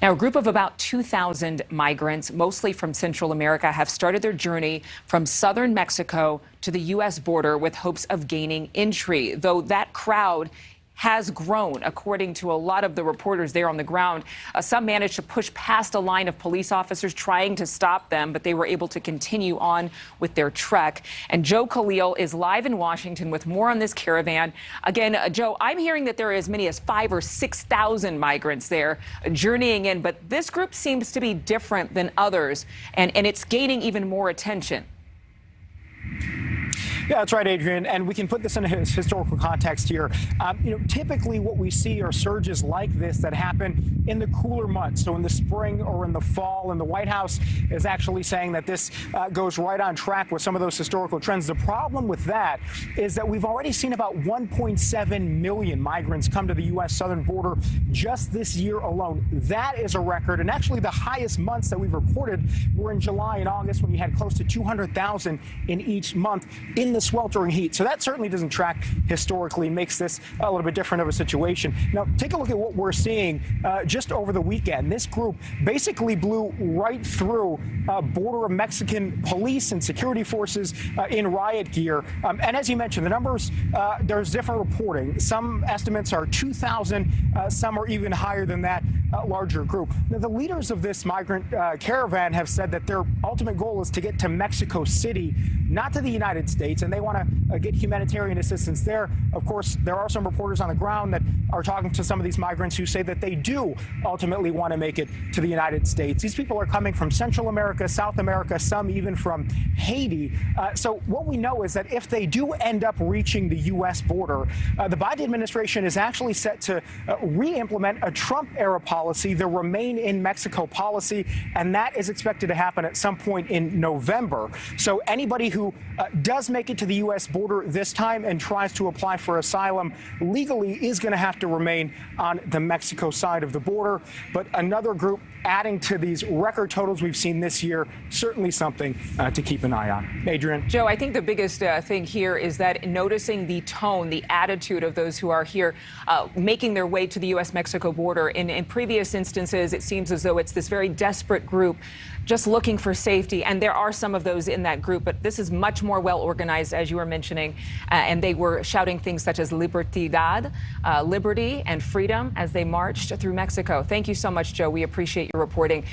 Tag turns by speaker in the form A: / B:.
A: Now, a group of about 2,000 migrants, mostly from Central America, have started their journey from southern Mexico to the U.S. border with hopes of gaining entry, though that crowd has grown, according to a lot of the reporters there on the ground. Some managed to push past a line of police officers trying to stop them, but they were able to continue on with their trek. And Joe Khalil is live in Washington with more on this caravan. Again, Joe, I'm hearing that there are as many as 5,000 or 6,000 migrants there journeying in, but this group seems to be different than others, and it's gaining even more attention.
B: Yeah, that's right, Adrian. And we can put this in a historical context here. Typically what we see are surges like this that happen in the cooler months. So in the spring or in the fall, and the White House is actually saying that this goes right on track with some of those historical trends. The problem with that is that we've already seen about 1.7 million migrants come to the U.S. southern border just this year alone. That is a record. And actually the highest months that we've reported were in July and August, when you had close to 200,000 in each month in the sweltering heat. So that certainly doesn't track historically, makes this a little bit different of a situation. Now, take a look at what we're seeing just over the weekend. This group basically blew right through a border of Mexican police and security forces in riot gear. And as you mentioned, the numbers, there's different reporting. Some estimates are 2,000, some are even higher than that, larger group. Now, the leaders of this migrant caravan have said that their ultimate goal is to get to Mexico City, not to the United States, and they want to get humanitarian assistance there. Of course, there are some reporters on the ground that are talking to some of these migrants who say that they do ultimately want to make it to the United States. These people are coming from Central America, South America, some even from Haiti. So what we know is that if they do end up reaching the U.S. border, the Biden administration is actually set to re-implement a Trump-era policy, the Remain in Mexico policy, and that is expected to happen at some point in November. So anybody who does make it to the U.S. border this time and tries to apply for asylum legally is going to have to remain on the Mexico side of the border. But another group adding to these record totals we've seen this year, certainly something to keep an eye on. Adrian?
A: Joe, I think the biggest thing here is that noticing the tone, the attitude of those who are here making their way to the U.S.-Mexico border. In previous instances, it seems as though it's this very desperate group just looking for safety. And there are some of those in that group, but this is much more well organized, as you were mentioning. And they were shouting things such as Libertad, liberty and freedom as they marched through Mexico. Thank you so much, Joe. We appreciate your reporting.